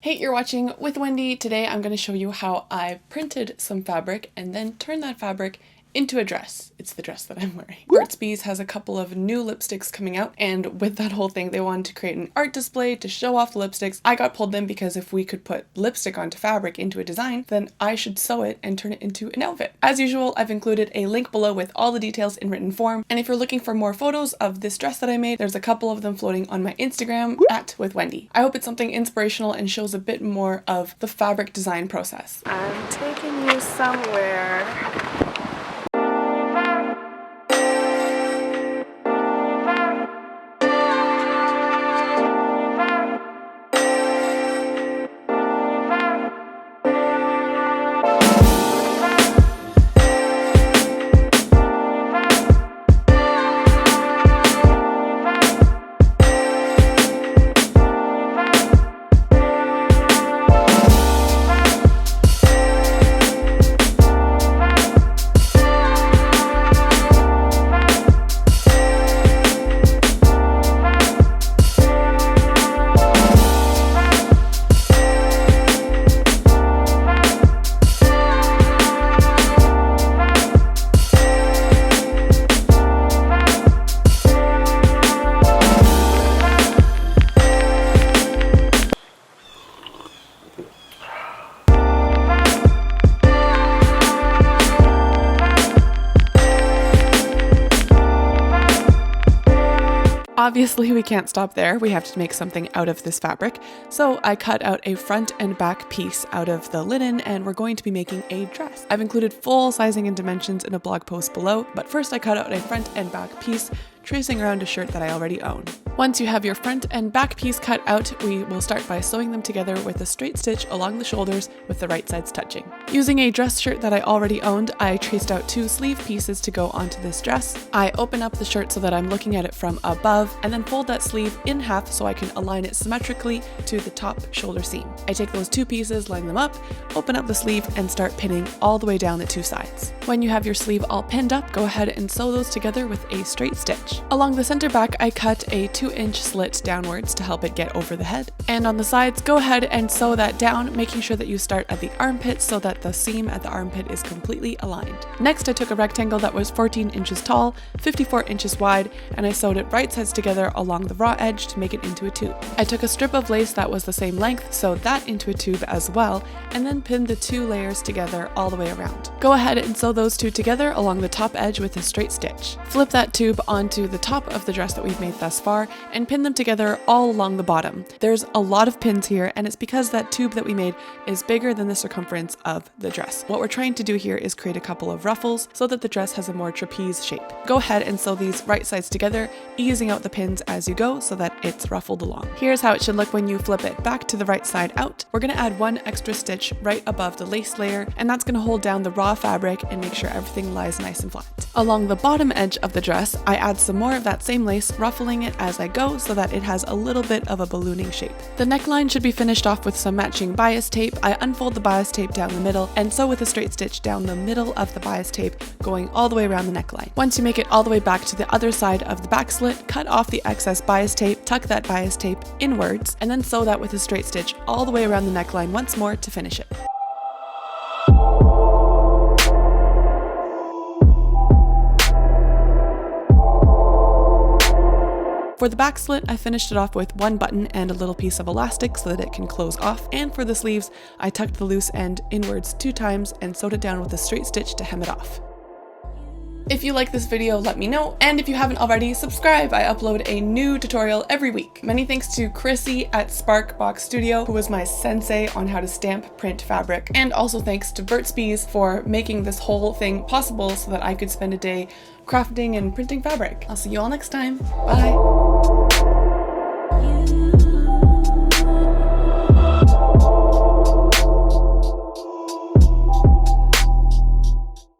Hey, you're watching with Wendy. Today I'm going to show you how I printed some fabric and then turned that fabric into a dress. It's the dress that I'm wearing. Burt's Bees has a couple of new lipsticks coming out, and with that whole thing they wanted to create an art display to show off the lipsticks. I got pulled in because if we could put lipstick onto fabric into a design, then I should sew it and turn it into an outfit. As usual, I've included a link below with all the details in written form, and if you're looking for more photos of this dress that I made, there's a couple of them floating on my Instagram @withwendy. I hope it's something inspirational and shows a bit more of the fabric design process. I'm taking you somewhere. Obviously, we can't stop there. We have to make something out of this fabric. So I cut out a front and back piece out of the linen, and we're going to be making a dress. I've included full sizing and dimensions in a blog post below, but first I cut out a front and back piece, tracing around a shirt that I already own. Once you have your front and back piece cut out, we will start by sewing them together with a straight stitch along the shoulders with the right sides touching. Using a dress shirt that I already owned, I traced out 2 sleeve pieces to go onto this dress. I open up the shirt so that I'm looking at it from above, and then fold that sleeve in half so I can align it symmetrically to the top shoulder seam. I take those 2 pieces, line them up, open up the sleeve, and start pinning all the way down the 2 sides. When you have your sleeve all pinned up, go ahead and sew those together with a straight stitch. Along the center back, I cut a 2-inch slit downwards to help it get over the head. And on the sides, go ahead and sew that down, making sure that you start at the armpit so that the seam at the armpit is completely aligned. Next, I took a rectangle that was 14 inches tall, 54 inches wide, and I sewed it right sides together along the raw edge to make it into a tube. I took a strip of lace that was the same length, sewed that into a tube as well, and then pinned the 2 layers together all the way around. Go ahead and sew those 2 together along the top edge with a straight stitch. Flip that tube onto the top of the dress that we've made thus far and pin them together all along the bottom. There's a lot of pins here, and it's because that tube that we made is bigger than the circumference of the dress. What we're trying to do here is create a couple of ruffles so that the dress has a more trapeze shape. Go ahead and sew these right sides together, easing out the pins as you go so that it's ruffled along. Here's how it should look when you flip it back to the right side out. We're going to add 1 extra stitch right above the lace layer, and that's going to hold down the raw fabric and make sure everything lies nice and flat. Along the bottom edge of the dress, I add some more of that same lace, ruffling it as I go so that it has a little bit of a ballooning shape. The neckline should be finished off with some matching bias tape. I unfold the bias tape down the middle and sew with a straight stitch down the middle of the bias tape, going all the way around the neckline. Once you make it all the way back to the other side of the back slit, cut off the excess bias tape, tuck that bias tape inwards, and then sew that with a straight stitch all the way around the neckline once more to finish it. For the back slit, I finished it off with 1 button and a little piece of elastic so that it can close off, and for the sleeves, I tucked the loose end inwards 2 times and sewed it down with a straight stitch to hem it off. If you like this video, let me know, and if you haven't already, subscribe. I upload a new tutorial every week. Many thanks to Chrissy at Sparkbox Studio, who was my sensei on how to stamp print fabric, and also thanks to Burt's Bees for making this whole thing possible so that I could spend a day crafting and printing fabric. I'll see you all next time. Bye!